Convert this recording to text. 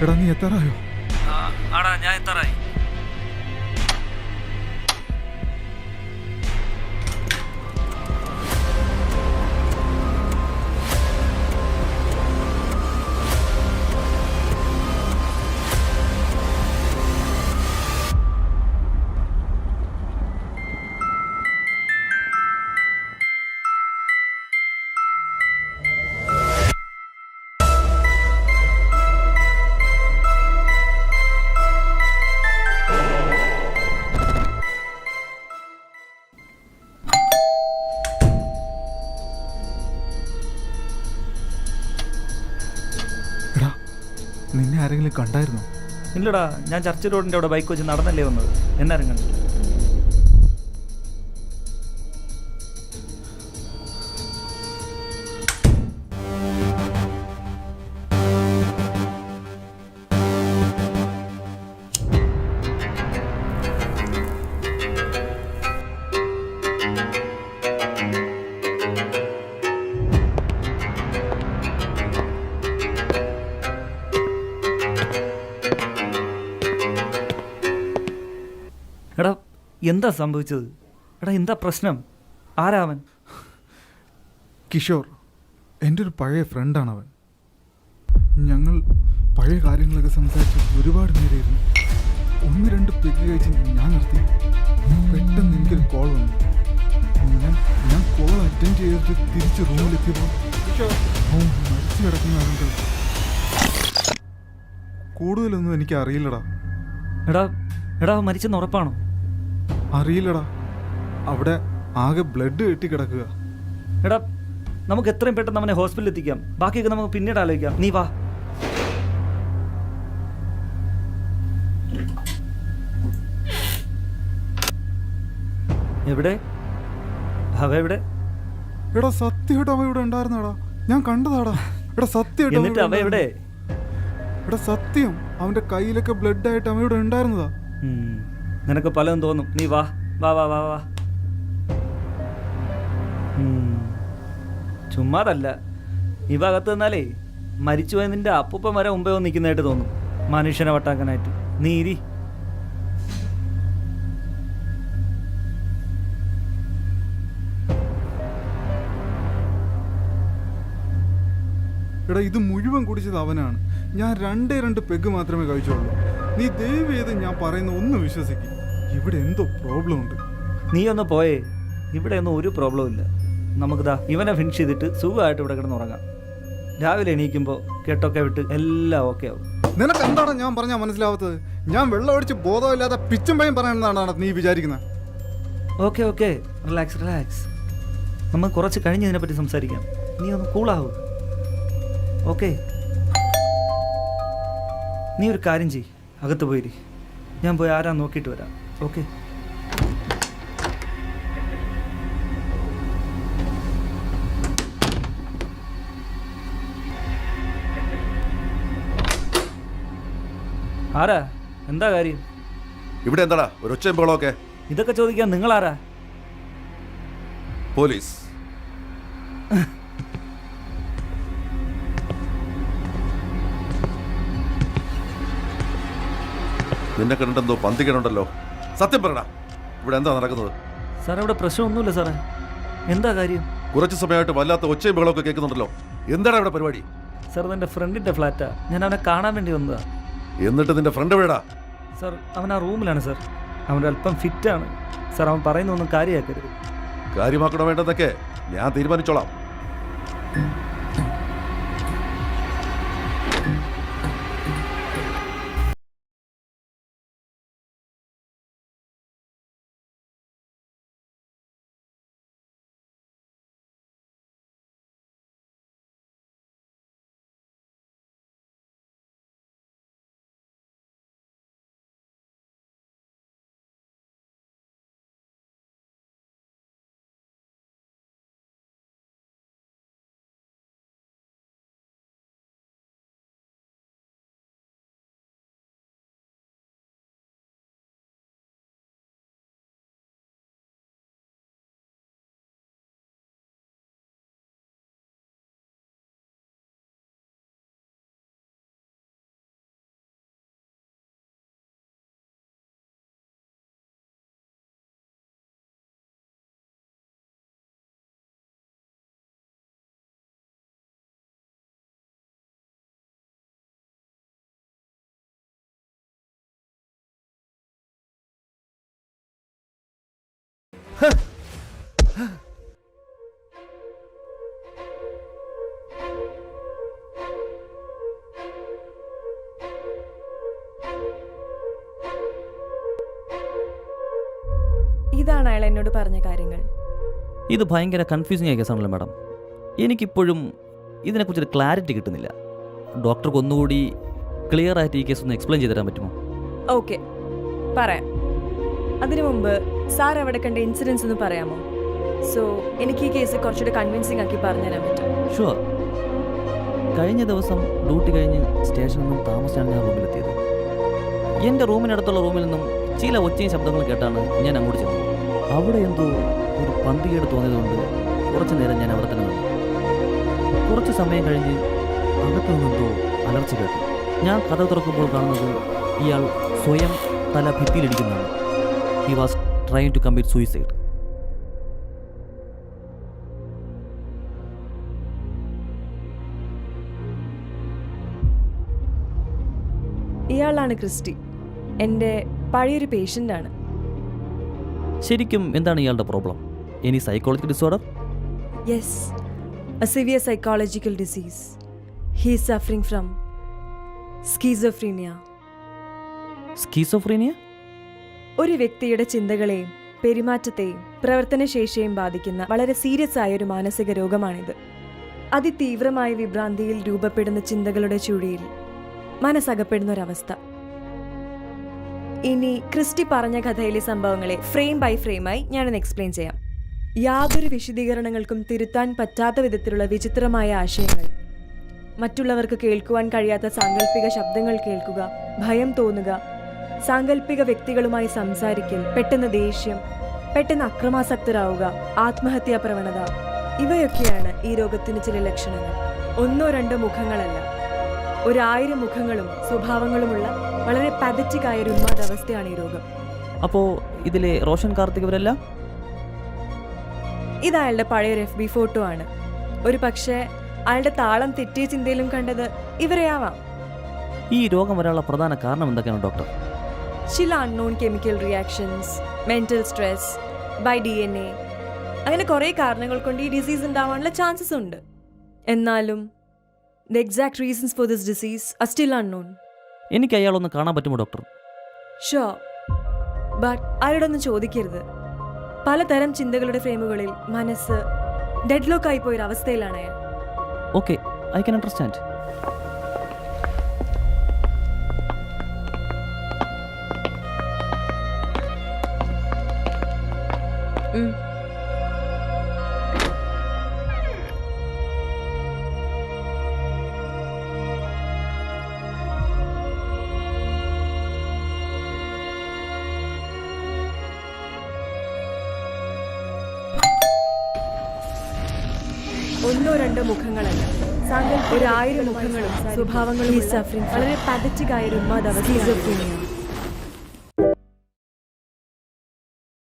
എടാ നീ എത്താറായോ? ആടാ ഞാൻ എത്താറായി. എടാ നിന്നെ ആരെങ്കിലും കണ്ടായിരുന്നോ? ഇല്ലടാ, ഞാൻ ചർച്ച് റോഡിൻ്റെ അവിടെ ബൈക്ക് വെച്ച് നടന്നല്ലേ വന്നത്. എന്നാരും കണ്ടില്ല. എടാ എന്താ സംഭവിച്ചത്? എടാ എന്താ പ്രശ്നം? ആരാവൻ? കിഷോർ, എൻ്റെ ഒരു പഴയ ഫ്രണ്ടാണ് അവൻ. ഞങ്ങൾ പഴയ കാര്യങ്ങളൊക്കെ സംസാരിച്ച് ഒരുപാട് നേരമായിരുന്നു. 1-2 പെഗ് കഴിച്ച് ഞാൻ നിർത്തി. പെട്ടെന്ന് എനിക്കൊരു കോൾ വന്നു. ഞാൻ കോൾ അറ്റൻഡ് ചെയ്തിട്ട് തിരിച്ച് റൂമിലെത്തിയപ്പോൾ മരിച്ചു കിടക്കുന്നതാണെങ്കിൽ കൂടുതലൊന്നും എനിക്ക് അറിയില്ലടാ. എടാ എടാ മരിച്ചെന്ന് ഉറപ്പാണോ? അറിയില്ലടാ, അവിടെ ആകെ ബ്ലഡ് കെട്ടി കിടക്കുക. എടാ നമുക്ക് എത്രയും പെട്ടെന്ന് അവനെ ഹോസ്പിറ്റലിൽ എത്തിക്കാം. ബാക്കിയൊക്കെ നമുക്ക് പിന്നീട് ആലോചിക്കാം. നീ വാ. എവിടെ അവ? എവിടെ? എടാ സത്യമായിട്ട് അവ ഇവിടെ ഉണ്ടായിരുന്നാടാ, ഞാൻ കണ്ടതാടാ. എടാ സത്യമായിട്ട് എന്നിട്ട് അവ എവിടെ? എടാ സത്യം, അവന്റെ കയ്യിലൊക്കെ ബ്ലഡ് ആയിട്ട് അവ ഇവിടെ ഉണ്ടായിരുന്നതാ. നിനക്ക് പലതും തോന്നും. നീ വാ വാ വാ വാ വാ. ചുമ്മാതല്ല, ഈ ഭാഗത്ത് നിന്നാലേ മരിച്ചു പോയ നിന്റെ അപ്പൂപ്പൻ വരെ മുമ്പേ വന്ന് നിൽക്കുന്നതായിട്ട് തോന്നും, മനുഷ്യനെ വട്ടാക്കാനായിട്ട്. നീ ഇരി. എടാ ഇത് മുഴുവൻ കുടിച്ചത് അവനാണ്. ഞാൻ 2 പെഗ് മാത്രമേ കഴിച്ചുള്ളൂ. നീ ദയവ് ചെയ്ത് ഞാൻ പറയുന്ന ഒന്ന് വിശ്വസിക്കും. ഇവിടെ എന്തോ പ്രോബ്ലം ഉണ്ട്. നീ ഒന്ന് പോയേ. ഇവിടെ ഒന്നും ഒരു പ്രോബ്ലം ഇല്ല. നമുക്കിതാ ഇവനെ ഫിനിഷ് ചെയ്തിട്ട് സുഖമായിട്ട് ഇവിടെ കിടന്ന് ഉറങ്ങാം. രാവിലെ എണീക്കുമ്പോൾ കെട്ടൊക്കെ വിട്ട് എല്ലാം ഓക്കെ ആവും. നിനക്ക് എന്താണ് ഞാൻ പറഞ്ഞാൽ മനസ്സിലാവാത്തത്? ഞാൻ വെള്ളം ഒഴിച്ച് ബോധമില്ലാതെ പിച്ചും പയും പറയണമെന്നാണ് നീ വിചാരിക്കുന്നത്? Okay okay, relax relax. നമുക്ക് കുറച്ച് കഴിഞ്ഞ് ഇതിനെപ്പറ്റി സംസാരിക്കാം. നീ ഒന്ന് കൂളാവും. ഓക്കെ, നീ ഒരു കാര്യം ചെയ്യ്, അകത്ത് പോയിരി. ഞാൻ പോയി ആരാ നോക്കിയിട്ട് വരാം. ഓക്കെ. ആരാ? എന്താ കാര്യം? ഇവിടെ എന്താടാ ഒരു ഒച്ചയും ബഹളമൊക്കെ? ഇതൊക്കെ ചോദിക്കാൻ നിങ്ങളാരാ? പോലീസ്. നിന്നെ കണ്ടിട്ടെന്തോ പന്തിക്കണുണ്ടല്ലോ. സത്യം പറയടാ, ഇവിടെ എന്താ നടക്കുന്നത്? സാറേ ഇവിടെ പ്രശ്നമൊന്നുമില്ല സാറേ. എന്താ കാര്യം? കുറച്ച് സമയമായിട്ട് വല്ലാത്ത ഒച്ചയും ബഹളമൊക്കെ കേൾക്കുന്നുണ്ടല്ലോ. എന്താണ് ഇവിടെ പരിപാടി? സാർ ഇതെൻ്റെ ഫ്രണ്ടിൻ്റെ ഫ്ലാറ്റാ. ഞാൻ അവനെ കാണാൻ വേണ്ടി വന്നതാ. എന്നിട്ട് നിന്റെ ഫ്രണ്ട് എവിടെടാ? സാർ അവൻ ആ റൂമിലാണ് സാർ. അവൻ അല്പം ഫിറ്റാണ് സാർ. അവൻ പറയുന്നൊന്നും കാര്യമാക്കരുത്. കാര്യമാക്കണോ വേണ്ടതൊക്കെ ഞാൻ തീരുമാനിച്ചോളാം. ഇതാണ് അയാൾ എന്നോട് പറഞ്ഞ കാര്യങ്ങൾ. ഇത് ഭയങ്കര കൺഫ്യൂസിങ് ആയ കേസാണല്ലോ മാഡം. എനിക്കിപ്പോഴും ഇതിനെക്കുറിച്ചൊരു ക്ലാരിറ്റി കിട്ടുന്നില്ല. ഡോക്ടർക്ക് ഒന്നുകൂടി ക്ലിയർ ആയിട്ട് ഈ കേസ് ഒന്ന് എക്സ്പ്ലെയിൻ ചെയ്ത് തരാൻ പറ്റുമോ? ഓക്കെ, പറയാം. അതിനു മുമ്പ് സാർ അവിടെ കണ്ട ഇൻസിഡൻസ് ഒന്ന് പറയാമോ? സോ എനിക്ക് ഈ കേസ് കുറച്ചുകൂടി കൺവിൻസിംഗ് ആക്കി പറഞ്ഞുതരാൻ പറ്റും. ഷുവർ. കഴിഞ്ഞ ദിവസം ഡ്യൂട്ടി കഴിഞ്ഞ് സ്റ്റേഷനിൽ നിന്നും താമസിച്ചാണ് ഞാൻ റൂമിലെത്തിയത്. എൻ്റെ റൂമിനടുത്തുള്ള റൂമിൽ നിന്നും ചില ഒച്ചയും ശബ്ദങ്ങളും കേട്ടാണ് ഞാൻ അങ്ങോട്ട് ചെന്നത്. അവിടെ എന്തോ ഒരു പന്തികേട് തോന്നിയതുകൊണ്ട് കുറച്ച് നേരം ഞാൻ അവിടെ തന്നെ നിന്നു. കുറച്ച് സമയം കഴിഞ്ഞ് അകത്ത് നിന്നെന്തോ അലർച്ച കേട്ടു. ഞാൻ കഥ തുറക്കുമ്പോൾ കാണുന്നത് ഇയാൾ സ്വയം തല ഭിത്തിയിലിടിക്കുന്നതാണ്. He was trying to commit suicide. ഇയാളാണ് ക്രിസ്റ്റി. എൻ്റെ പഴയൊരു പേഷ്യൻ്റാണ്. ശരിക്കും എന്താണ് ഇയാളുടെ problem? Any psychological disorder? Yes, a severe psychological disease. He is suffering from schizophrenia. Schizophrenia? ഒരു വ്യക്തിയുടെ ചിന്തകളെയും പെരുമാറ്റത്തെയും പ്രവർത്തനശേഷിയെയും ബാധിക്കുന്ന വളരെ സീരിയസ് ആയ ഒരു മാനസിക രോഗമാണിത്. അതിതീവ്രമായ വിഭ്രാന്തിയിൽ രൂപപ്പെടുന്ന ചിന്തകളുടെ ചുഴിയിൽ മനസ്സകപ്പെടുന്ന ഒരവസ്ഥ. ഇനി ക്രിസ്റ്റി പറഞ്ഞ കഥയിലെ സംഭവങ്ങളെ ഫ്രെയിം ബൈ ഫ്രെയിമായി ഞാനൊന്ന് എക്സ്പ്ലെയിൻ ചെയ്യാം. യാതൊരു വിശദീകരണങ്ങൾക്കും തിരുത്താൻ പറ്റാത്ത വിധത്തിലുള്ള വിചിത്രമായ ആശയങ്ങൾ, മറ്റുള്ളവർക്ക് കേൾക്കുവാൻ കഴിയാത്ത സാങ്കല്പിക ശബ്ദങ്ങൾ കേൾക്കുക, ഭയം തോന്നുക, സാങ്കല്പിക വ്യക്തികളുമായി സംസാരിക്കൽ, പെട്ടെന്ന് ദേഷ്യം, പെട്ടെന്ന് അക്രമാസക്തരാവുക, ആത്മഹത്യാ പ്രവണത, ഇവയൊക്കെയാണ് ഈ രോഗത്തിന് ചില ലക്ഷണങ്ങൾ. ഒന്നോ രണ്ടോ മുഖങ്ങളല്ല, 1000 മുഖങ്ങളും സ്വഭാവങ്ങളുമുള്ള വളരെ പാതറ്റിക് ആയ ഒരു ഉന്മാദാവസ്ഥയാണ് ഈ രോഗം. അപ്പോൾ ഇതിലെ റോഷൻ കാർത്തിക് ഇവരെല്ലാം? ഇത് അയാളുടെ പഴയൊരു FB ഫോട്ടോ ആണ്. ഒരു പക്ഷേ അയാളുടെ താളം തെറ്റിയ ചിന്തയിലും കണ്ടത് ഇവരെയാവാം. ഈ രോഗം വരാനുള്ള പ്രധാന കാരണം എന്തൊക്കെയാണ് ഡോക്ടർ? ചില unknown chemical reactions, mental stress, by DNA, അങ്ങനെ കുറേ കാരണങ്ങൾ കൊണ്ട് ഈ ഡിസീസ് ഉണ്ടാവാനുള്ള ചാൻസസ് ഉണ്ട്. എന്നാലും the exact reasons for this disease are still unknown. എനിക്ക് അയാളൊന്ന് കാണാൻ പറ്റുമോ ഡോക്ടർ? Sure, but അയാളോടൊന്നും ചോദിക്കരുത്. പലതരം ചിന്തകളുടെ ഫ്രെയിമുകളിൽ മനസ്സ് ഡെഡ്ലോക്ക് ആയി പോയൊരവസ്ഥയിലാണ് അയാൾ. Okay, I can understand. ഒന്നോ രണ്ടോ മുഖങ്ങളല്ല, 1000 മുഖങ്ങളും സ്വഭാവങ്ങളും വളരെ പാതറ്റിക് ആയ ഒരു ഉന്മാദാവസ്ഥ.